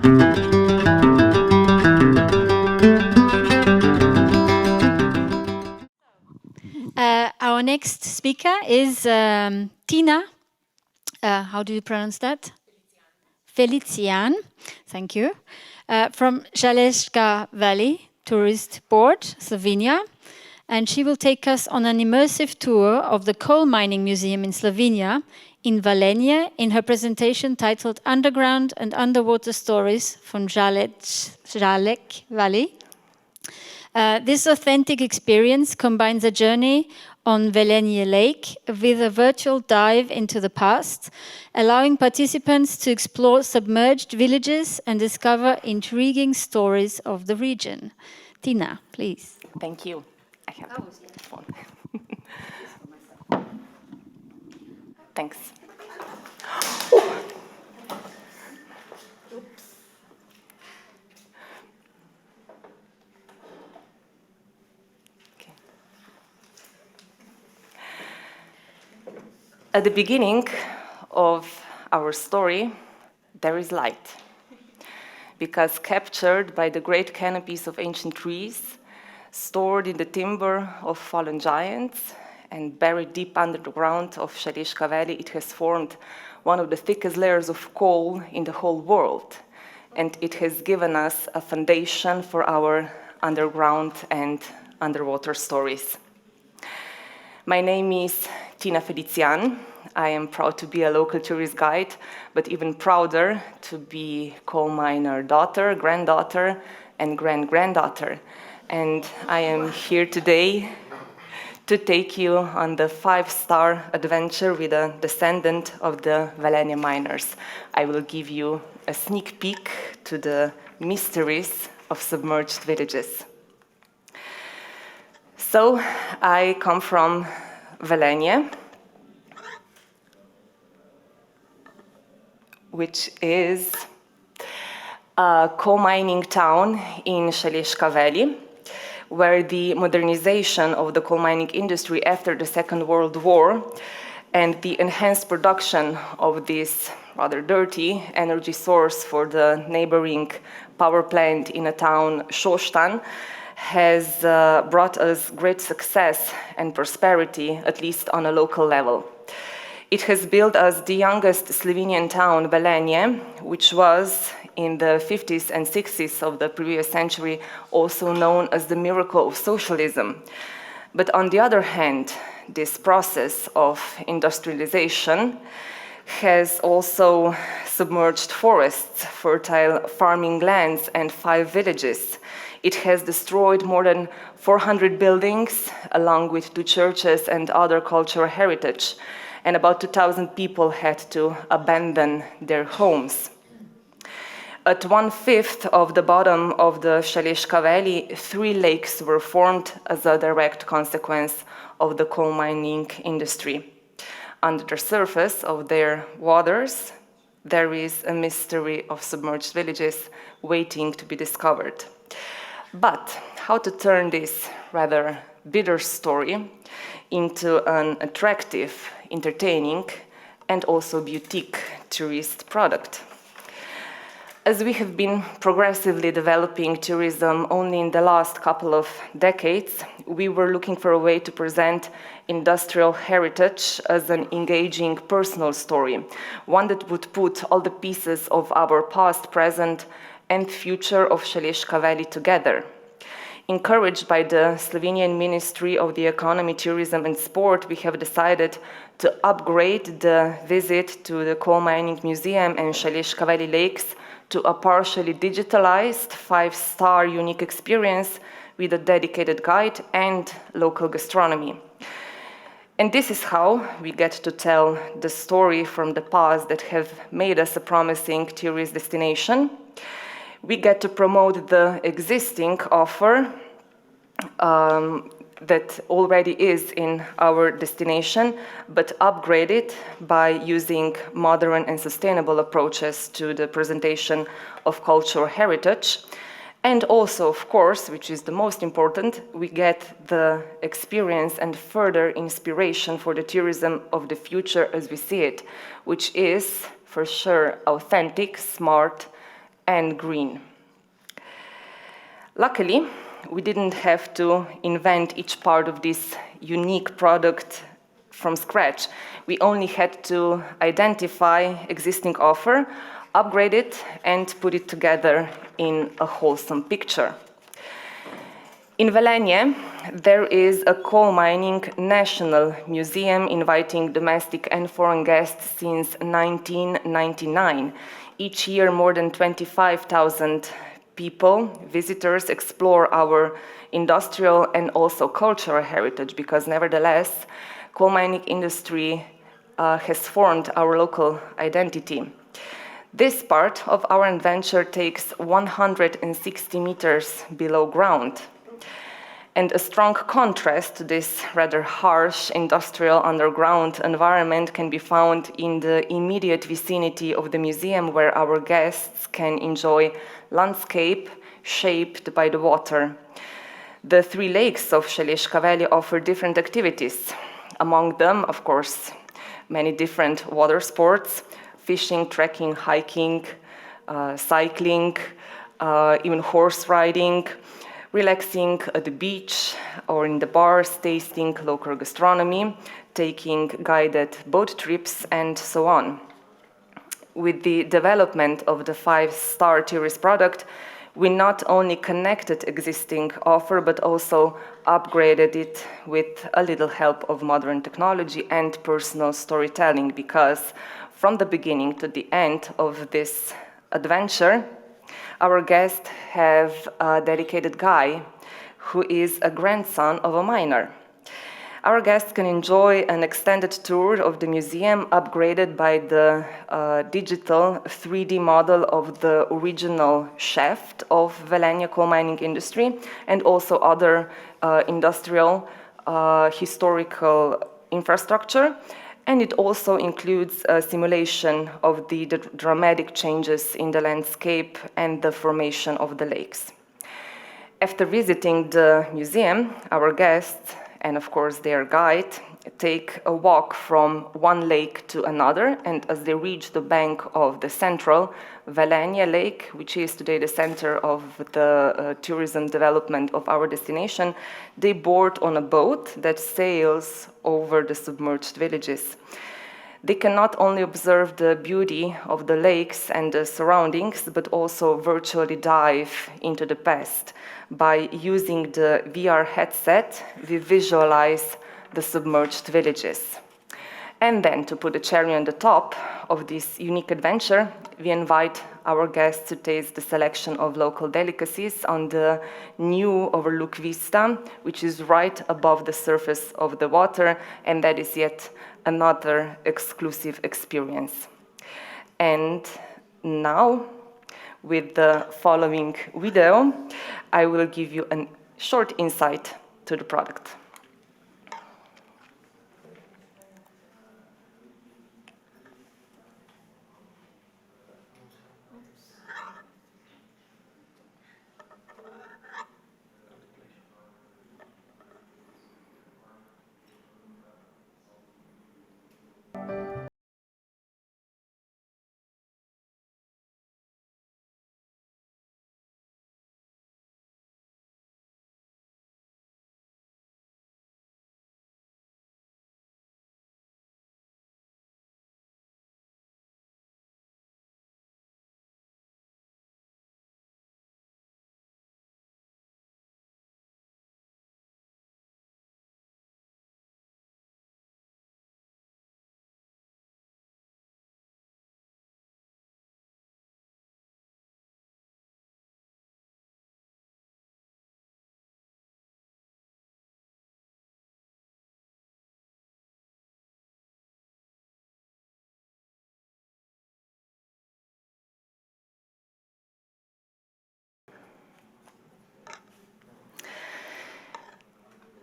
Our next speaker is Tina. How do you pronounce that? Felicijan. Thank you. From Žalješka Valley Tourist Board, Slovenia. And she will take us on an immersive tour of the coal mining museum in Slovenia, in Velenje, in her presentation titled Underground and Underwater Stories from Žaljek Valley. This authentic experience combines a journey on Velenje Lake with a virtual dive into the past, allowing participants to explore submerged villages and discover intriguing stories of the region. Tina, please. Thank you. I have the phone. Thanks. At the beginning of our story, there is light, because captured by the great canopies of ancient trees, stored in the timber of fallen giants, and buried deep under the ground of Žalješka Valley, it has formed one of the thickest layers of coal in the whole world, and it has given us a foundation for our underground and underwater stories. My name is Tina Felicijan. I am proud to be a local tourist guide, but even prouder to be coal miner daughter, granddaughter, and grand-granddaughter. And I am here today to take you on the 5-star adventure with a descendant of the Velenje miners. I will give you a sneak peek to the mysteries of submerged villages. So, I come from Velenje, which is a coal mining town in Žalješka Valley, where the modernization of the coal mining industry after the Second World War and the enhanced production of this rather dirty energy source for the neighboring power plant in a town, Šoštanj, has brought us great success and prosperity, at least on a local level. It has built us the youngest Slovenian town, Velenje, which was, in the 50s and 60s of the previous century, also known as the miracle of socialism. But on the other hand, this process of industrialization has also submerged forests, fertile farming lands, and 5 villages. It has destroyed more than 400 buildings, along with 2 churches and other cultural heritage. And about 2,000 people had to abandon their homes. At 1/5 of the bottom of the Žalješka Valley, 3 lakes were formed as a direct consequence of the coal mining industry. Under the surface of their waters, there is a mystery of submerged villages waiting to be discovered. But how to turn this rather bitter story into an attractive, entertaining, and also boutique tourist product? As we have been progressively developing tourism only in the last couple of decades, we were looking for a way to present industrial heritage as an engaging personal story, one that would put all the pieces of our past, present, and future of Žalješka Valley together. Encouraged by the Slovenian Ministry of the Economy, Tourism and Sport, we have decided to upgrade the visit to the Coal Mining Museum and Žalješka Valley Lakes to a partially digitalized 5-star unique experience with a dedicated guide and local gastronomy. And this is how we get to tell the story from the past that have made us a promising tourist destination. We get to promote the existing offer that already is in our destination, but upgrade it by using modern and sustainable approaches to the presentation of cultural heritage. And also, of course, which is the most important, we get the experience and further inspiration for the tourism of the future as we see it, which is, for sure, authentic, smart, and green. Luckily, we didn't have to invent each part of this unique product from scratch. We only had to identify existing offer, upgrade it, and put it together in a wholesome picture. In Velenje, there is a coal mining national museum inviting domestic and foreign guests since 1999. Each year, more than 25,000 people, visitors, explore our industrial and also cultural heritage, because nevertheless, coal mining industry has formed our local identity. This part of our adventure takes 160 meters below ground. And a strong contrast to this rather harsh industrial underground environment can be found in the immediate vicinity of the museum, where our guests can enjoy landscape shaped by the water. The 3 lakes of Šaleška Valley offer different activities. Among them, of course, many different water sports: fishing, trekking, hiking, cycling, even horse riding, relaxing at the beach or in the bars, tasting local gastronomy, taking guided boat trips, and so on. With the development of the 5-star tourist product, we not only connected existing offer, but also upgraded it with a little help of modern technology and personal storytelling, because from the beginning to the end of this adventure, our guests have a dedicated guide who is a grandson of a miner. Our guests can enjoy an extended tour of the museum, upgraded by the digital 3D model of the original shaft of Velenje coal mining industry, and also other industrial historical infrastructure. And it also includes a simulation of the dramatic changes in the landscape and the formation of the lakes. After visiting the museum, our guests, and of course their guide, take a walk from one lake to another, and as they reach the bank of the central Velenje Lake, which is today the center of the tourism development of our destination, they board on a boat that sails over the submerged villages. They can not only observe the beauty of the lakes and the surroundings, but also virtually dive into the past. By using the VR headset, we visualize the submerged villages. And then, to put a cherry on the top of this unique adventure, we invite our guests to taste the selection of local delicacies on the new overlook vista, which is right above the surface of the water, and that is yet another exclusive experience. And now, with the following video, I will give you a short insight to the product.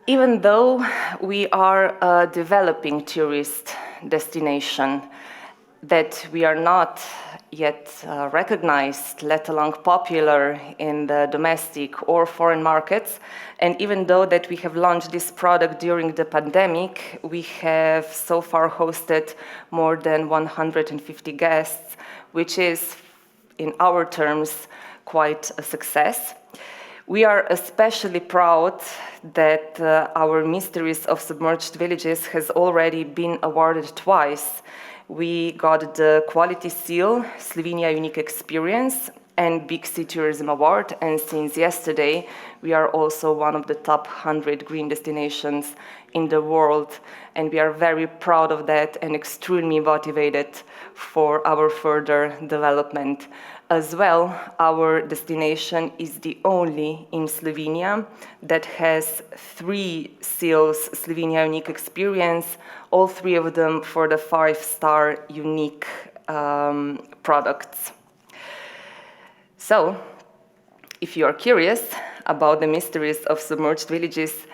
Even though we are a developing tourist destination, that we are not yet recognized, let alone popular in the domestic or foreign markets, and even though that we have launched this product during the pandemic, we have so far hosted more than 150 guests, which is in our terms, quite a success. We are especially proud that our Mysteries of Submerged Villages has already been awarded twice. We got the Quality Seal, Slovenia Unique Experience, and Big Sea Tourism Award, and since yesterday, we are also one of the top 100 green destinations in the world, and we are very proud of that and extremely motivated for our further development. As well, our destination is the only in Slovenia that has 3 seals Slovenia Unique Experience, all 3 of them for the 5-star unique products. So, if you are curious about the mysteries of submerged villages,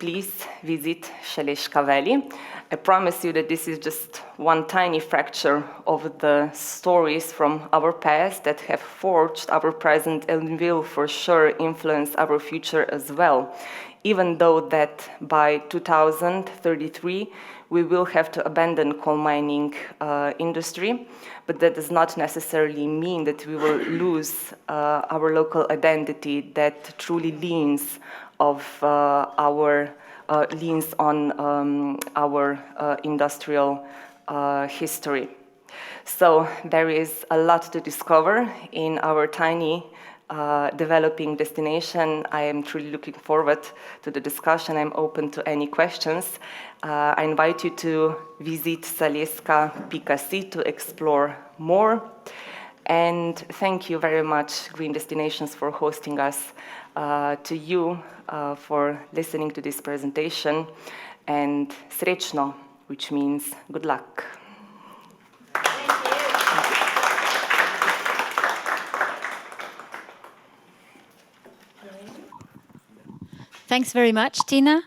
please visit Šaleška Valley. I promise you that this is just one tiny fracture of the stories from our past that have forged our present and will for sure influence our future as well. Even though that by 2033 we will have to abandon coal mining industry, but that does not necessarily mean that we will lose our local identity that truly leans on our industrial history. So there is a lot to discover in our tiny developing destination. I am truly looking forward to the discussion. I'm open to any questions. I invite you to visit saleska.si to explore more. And thank you very much, Green Destinations, for hosting us, to you for listening to this presentation, and srečno, which means good luck. Thanks very much, Tina.